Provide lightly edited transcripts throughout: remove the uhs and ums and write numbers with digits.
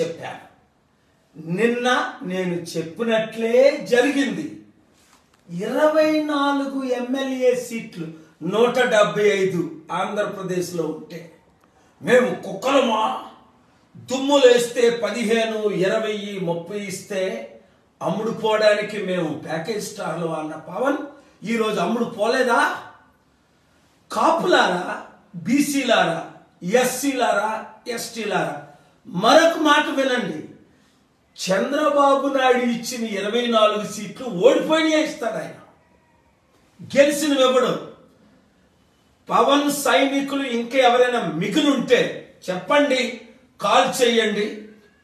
చెప్పాను. నిన్న నేను చెప్పినట్లే జరిగింది. 24 ఎమ్మెల్యే సీట్లు 175 ఆంధ్రప్రదేశ్లో ఉంటే మేము కుక్కలమా? దుమ్ములేస్తే 15, 20, 30 ఇస్తే అమ్ముడుపోవడానికి మేము ప్యాకేజ్ స్టార్లు అన్న పవన్ ఈరోజు అమ్ముడు పోలేదా? కాపులారా, బీసీలారా, ఎస్సీలారా, ఎస్టీలారా, మరొక మాట వినండి. చంద్రబాబు నాయుడు ఇచ్చిన 24 సీట్లు ఓడిపోయినా ఇస్తాడు ఆయన. గెలిచినవెవడు? పవన్ సైనికులు ఇంకా ఎవరైనా మిగులుంటే చెప్పండి, కాల్ చేయండి.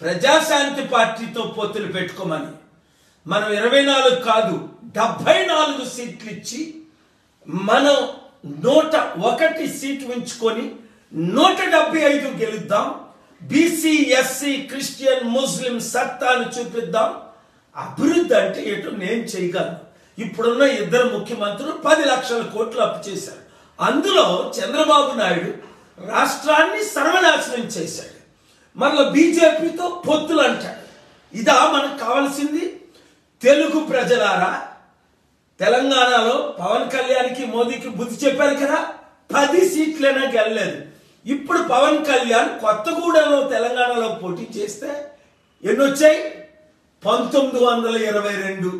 ప్రజాశాంతి పార్టీతో పొత్తులు పెట్టుకోమని. మనం 24 కాదు 74 సీట్లు ఇచ్చి మనం 101 సీట్లు ఉంచుకొని 175 గెలుద్దాం. బీసీ, ఎస్సీ, క్రిస్టియన్, ముస్లిం సత్తాను చూపిద్దాం. అభివృద్ధి అంటే ఏటో నేను చేయగలను. ఇప్పుడున్న 2 ముఖ్యమంత్రులు 10 లక్షల కోట్లు అప్పు చేశారు. అందులో చంద్రబాబు నాయుడు రాష్ట్రాన్ని సర్వనాశనం చేశాడు. మళ్ళీ బీజేపీతో పొత్తులు అంటాడు. ఇదా మనకు కావాల్సింది? తెలుగు ప్రజలారా, తెలంగాణలో పవన్ కళ్యాణ్కి, మోదీకి బుద్ధి చెప్పారు కదా. 10 సీట్లైనా గెలలేదు. ఇప్పుడు పవన్ కళ్యాణ్ కొత్తగూడెంలో తెలంగాణలో పోటీ చేస్తే ఎన్ని వచ్చాయి? 1922.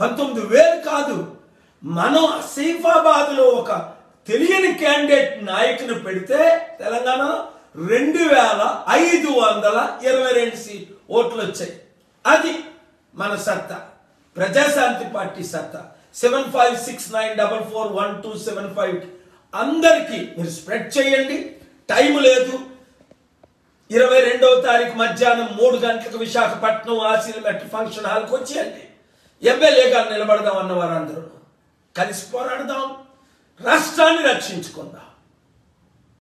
19,000 కాదు. మనం ఆసిఫాబాద్లో ఒక తెలియని క్యాండిడేట్ నాయకుని పెడితే తెలంగాణలో 2522 ఓట్లు వచ్చాయి. అది మన సత్తా, ప్రజాశాంతి పార్టీ సత్తా. 7569441275 అందరికీ మీరు స్ప్రెడ్ చేయండి. టైం లేదు. 22వ తారీఖు మధ్యాహ్నం 3 గంటలకు విశాఖపట్నం ఆశీర్మెట్ ఫంక్షన్ హాల్కి వచ్చేయండి. ఎమ్మెల్యేగా నిలబడదాం అన్న వారందరూ కలిసి పోరాడదాం, రాష్ట్రాన్ని రక్షించుకుందాం.